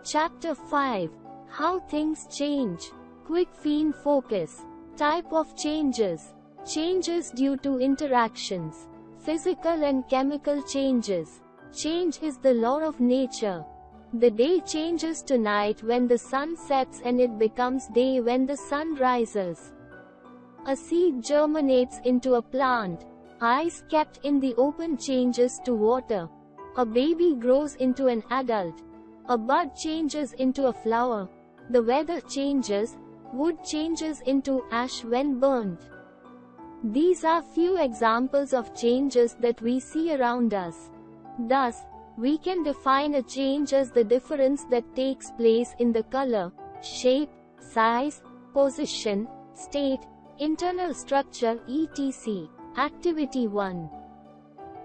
Chapter 5. How things change. Quick field focus. Type of changes. Changes due to interactions. Physical and chemical changes. Change is the law of nature. The day changes to night when the sun sets and it becomes day when the sun rises. A seed germinates into a plant. Ice kept in the open changes to water. A baby grows into an adult. A bud changes into a flower. The weather changes. Wood changes into ash when burnt. These are few examples of changes that we see around us. Thus, we can define a change as the difference that takes place in the color, shape, size, position, state, internal structure etc. Activity 1.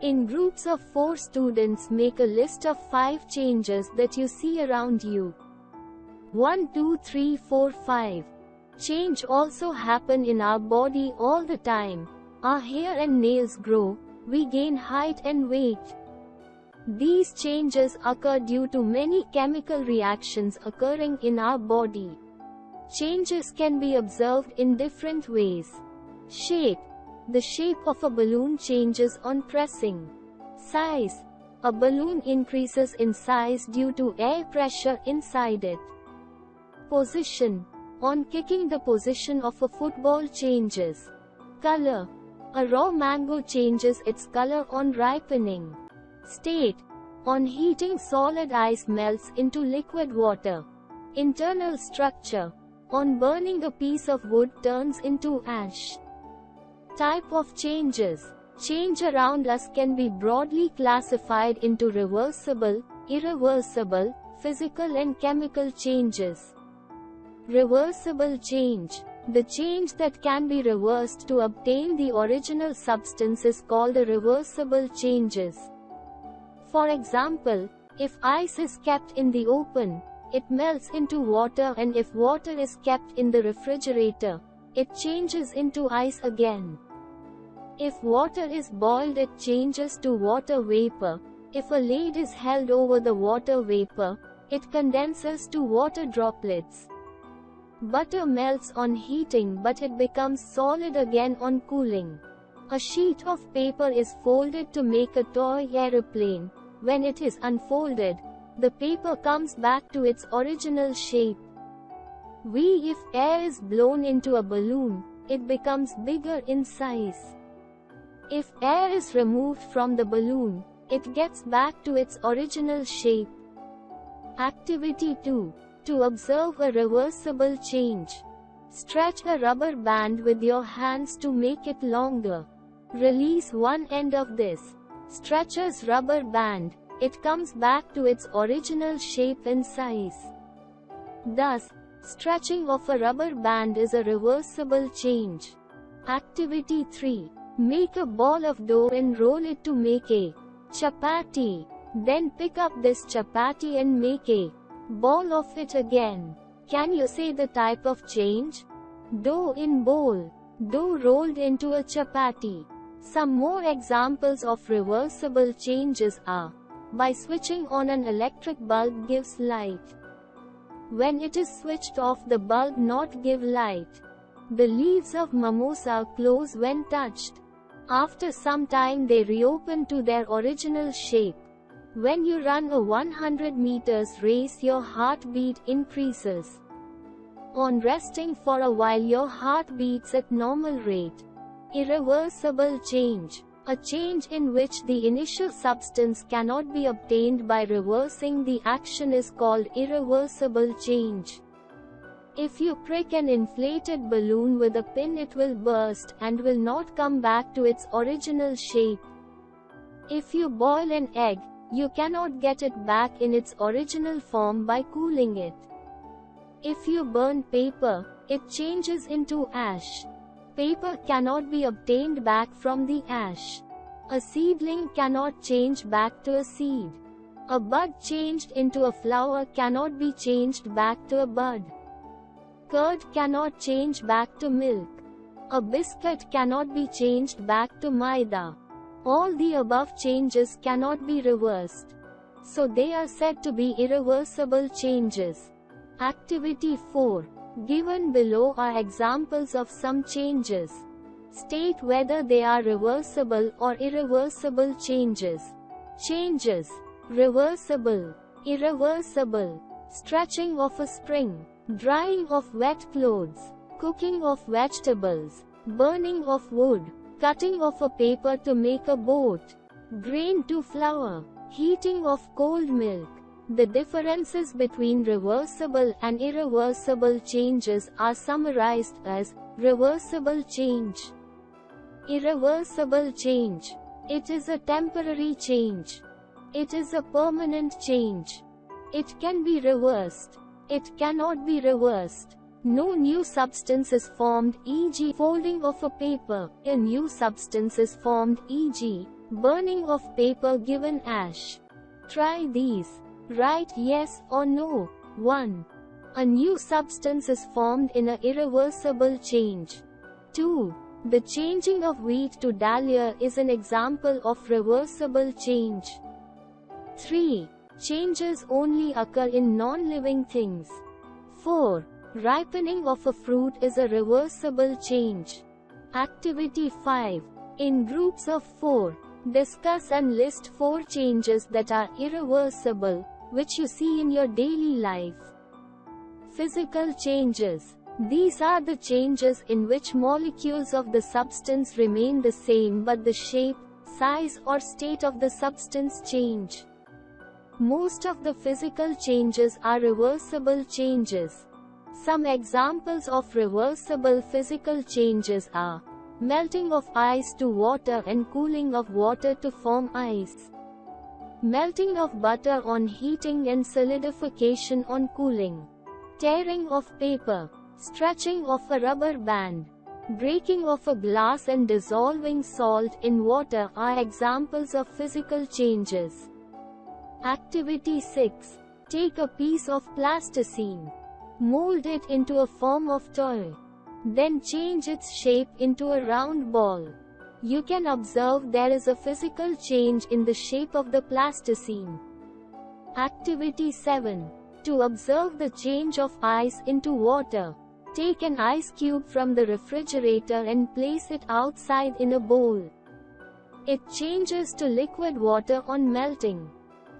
In groups of 4 students, make a list of 5 changes that you see around you. 1 2 3 4 5. Change also happen in our body all the time. Our hair and nails grow, we gain height and weight. These changes occur due to many chemical reactions occurring in our body. Changes can be observed in different ways. Shape. The shape of a balloon changes on pressing. Size. A balloon increases in size due to air pressure inside it. Position. On kicking, the position of a football changes. Color. A raw mango changes its color on ripening. State. On heating, solid ice melts into liquid water. Internal structure. On burning, a piece of wood turns into ash. Type of changes. Change around us can be broadly classified into reversible, irreversible, physical and chemical changes. Reversible change. The change that can be reversed to obtain the original substance is called a reversible changes. For example, if ice is kept in the open, it melts into water, and if water is kept in the refrigerator, it changes into ice again. If water is boiled, it changes to water vapor. If a lid is held over the water vapor, it condenses to water droplets. Butter melts on heating, but it becomes solid again on cooling. A sheet of paper is folded to make a toy aeroplane. When it is unfolded, the paper comes back to its original shape. If air is blown into a balloon, it becomes bigger in size. If air is removed from the balloon, it gets back to its original shape. Activity 2. To observe a reversible change. Stretch a rubber band with your hands to make it longer. Release one end of this. Stretches rubber band. It comes back to its original shape and size. Thus, stretching of a rubber band is a reversible change. Activity 3. Make a ball of dough and roll it to make a chapati. Then pick up this chapati and make a ball of it again. Can you say the type of change? Dough in bowl. Dough rolled into a chapati. Some more examples of reversible changes are: by switching on an electric bulb gives light. When it is switched off, the bulb not give light. The leaves of mimosa close when touched. After some time they reopen to their original shape. When you run a 100 meters race, your heartbeat increases. On resting for a while, your heart beats at normal rate. Irreversible change. A change in which the initial substance cannot be obtained by reversing the action is called irreversible change. If you prick an inflated balloon with a pin, it will burst and will not come back to its original shape. If you boil an egg, you cannot get it back in its original form by cooling it. If you burn paper, it changes into ash. Paper cannot be obtained back from the ash. A seedling cannot change back to a seed. A bud changed into a flower cannot be changed back to a bud. Curd cannot change back to milk. A biscuit cannot be changed back to maida. All the above changes cannot be reversed. so they are said to be irreversible changes. Activity 4. Given below are examples of some changes. State whether they are reversible or irreversible changes. Changes: reversible, irreversible, stretching of a spring, drying of wet clothes, cooking of vegetables, burning of wood, cutting of a paper to make a boat, grain to flour, heating of cold milk. The differences between reversible and irreversible changes are summarized as reversible change. Irreversible change: it is a temporary change. It is a permanent change. It can be reversed. It cannot be reversed. No new substance is formed, e.g. folding of a paper. A new substance is formed, e.g. burning of paper given ash. Try these. Write yes or no. 1. A new substance is formed in an irreversible change. 2. The changing of wheat to dahlia is an example of reversible change. 3. Changes only occur in non-living things. 4. Ripening of a fruit is a reversible change. Activity 5. In groups of 4, discuss and list 4 changes that are irreversible, which you see in your daily life. Physical changes. These are the changes in which molecules of the substance remain the same but the shape, size or state of the substance change. Most of the physical changes are reversible changes. Some examples of reversible physical changes are melting of ice to water and cooling of water to form ice. Melting of butter on heating and solidification on cooling. Tearing of paper. Stretching of a rubber band. Breaking of a glass and dissolving salt in water are examples of physical changes. Activity 6. Take a piece of plasticine. Mold it into a form of toy. Then change its shape into a round ball. You can observe there is a physical change in the shape of the plasticine. Activity 7. To observe the change of ice into water, take an ice cube from the refrigerator and place it outside in a bowl. It changes to liquid water on melting.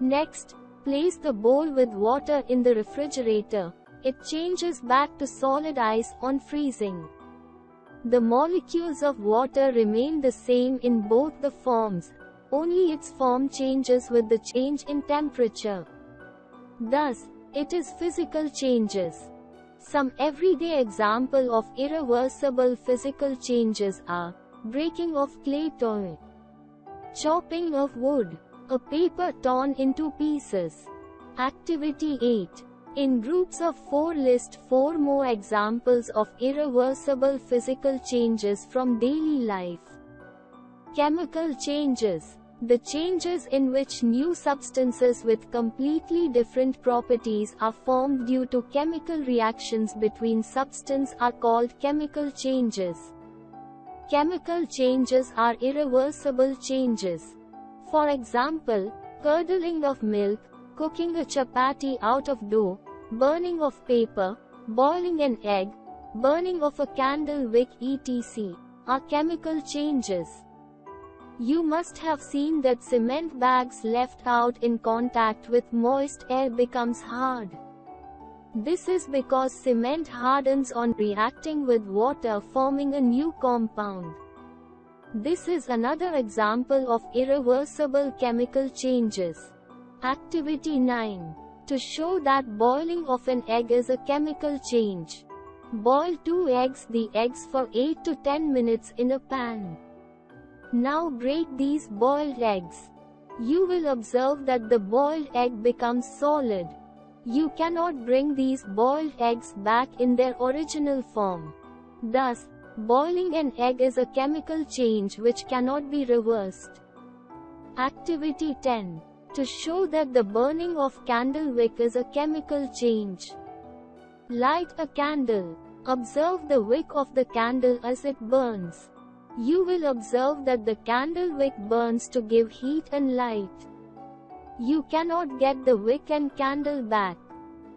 Next, place the bowl with water in the refrigerator. It changes back to solid ice on freezing. The molecules of water remain the same in both the forms, only its form changes with the change in temperature. Thus, it is physical changes. Some everyday example of irreversible physical changes are breaking of clay toy, chopping of wood, a paper torn into pieces. Activity 8. In groups of 4 list 4 more examples of irreversible physical changes from daily life. Chemical changes. The changes in which new substances with completely different properties are formed due to chemical reactions between substances are called chemical changes. Chemical changes are irreversible changes. For example, curdling of milk, cooking a chapati out of dough, burning of paper, boiling an egg, burning of a candle wick etc. are chemical changes. You must have seen that cement bags left out in contact with moist air becomes hard. This is because cement hardens on reacting with water, forming a new compound. This is another example of irreversible chemical changes. Activity 9. To show that boiling of an egg is a chemical change. Boil 2 eggs, the eggs for 8 to 10 minutes in a pan. Now break these boiled eggs. You will observe that the boiled egg becomes solid. You cannot bring these boiled eggs back in their original form. Thus, boiling an egg is a chemical change which cannot be reversed. Activity 10. To show that the burning of candle wick is a chemical change. Light a candle. Observe the wick of the candle as it burns. You will observe that the candle wick burns to give heat and light. You cannot get the wick and candle back.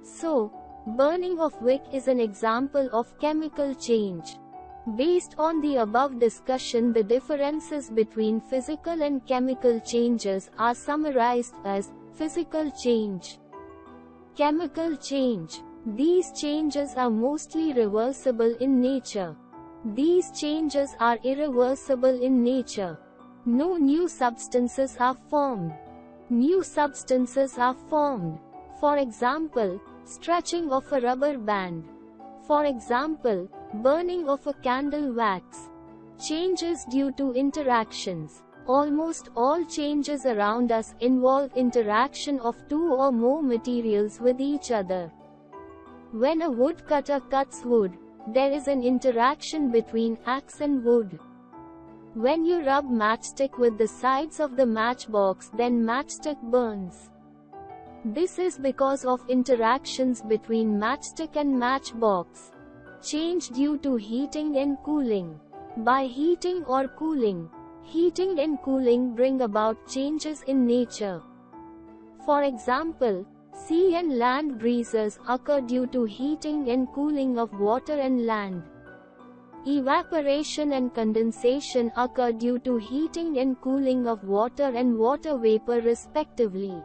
So, burning of wick is an example of chemical change. Based on the above discussion, the differences between physical and chemical changes are summarized as physical change, chemical change. These changes are mostly reversible in nature. These changes are irreversible in nature. No new substances are formed. New substances are formed. For example, stretching of a rubber band. For example, burning of a candle wax. Changes due to interactions. Almost all changes around us involve interaction of two or more materials with each other. When a woodcutter cuts wood, there is an interaction between axe and wood. When you rub matchstick with the sides of the matchbox, then matchstick burns. This is because of interactions between matchstick and matchbox. Change due to heating and cooling. By heating or cooling, heating and cooling bring about changes in nature. For example, sea and land breezes occur due to heating and cooling of water and land. Evaporation and condensation occur due to heating and cooling of water and water vapor respectively.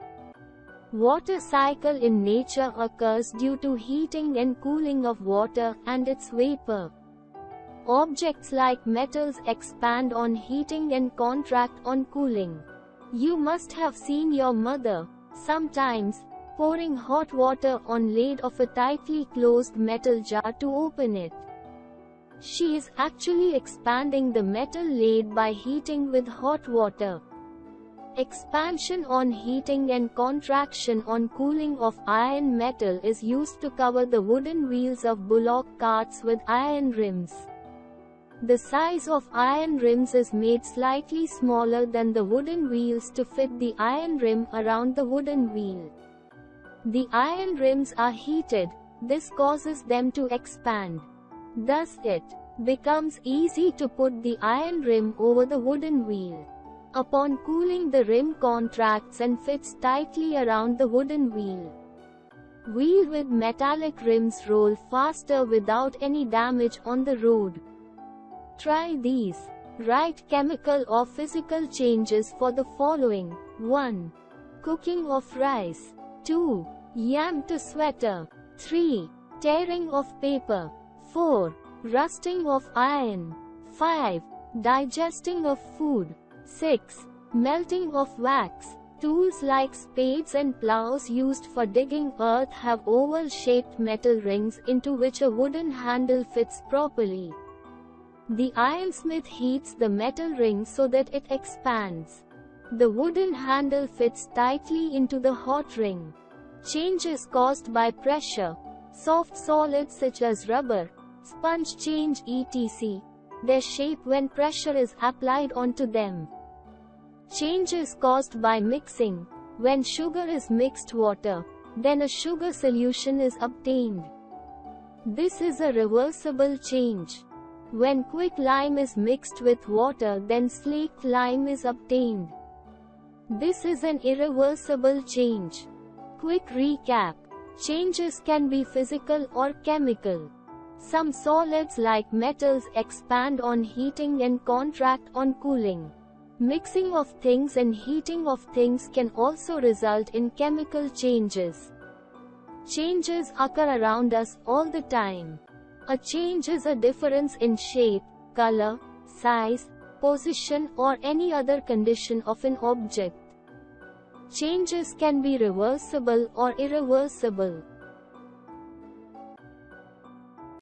Water cycle in nature occurs due to heating and cooling of water and its vapor. Objects like metals expand on heating and contract on cooling. You must have seen your mother, sometimes, pouring hot water on lid of a tightly closed metal jar to open it. She is actually expanding the metal lid by heating with hot water. Expansion on heating and contraction on cooling of iron metal is used to cover the wooden wheels of bullock carts with iron rims. The size of iron rims is made slightly smaller than the wooden wheels to fit the iron rim around the wooden wheel. The iron rims are heated, this causes them to expand. Thus it becomes easy to put the iron rim over the wooden wheel. Upon cooling, the rim contracts and fits tightly around the wooden wheel. Wheel with metallic rims roll faster without any damage on the road. Try these. Write chemical or physical changes for the following. 1. Cooking of rice. 2. Yam to sweater. 3. Tearing of paper. 4. Rusting of iron. 5. Digesting of food. 6. Melting of wax. Tools like spades and plows used for digging earth have oval-shaped metal rings into which a wooden handle fits properly. The ironsmith heats the metal ring so that it expands. The wooden handle fits tightly into the hot ring. Changes caused by pressure. Soft solids such as rubber, sponge change etc. their shape when pressure is applied onto them. Changes caused by mixing. When sugar is mixed water, then a sugar solution is obtained. This is a reversible change. When quick lime is mixed with water, then slaked lime is obtained. This is an irreversible change. Quick recap. Changes can be physical or chemical. Some solids like metals expand on heating and contract on cooling. Mixing of things and heating of things can also result in chemical changes. Changes occur around us all the time. A change is a difference in shape, color, size, position, or any other condition of an object. Changes can be reversible or irreversible.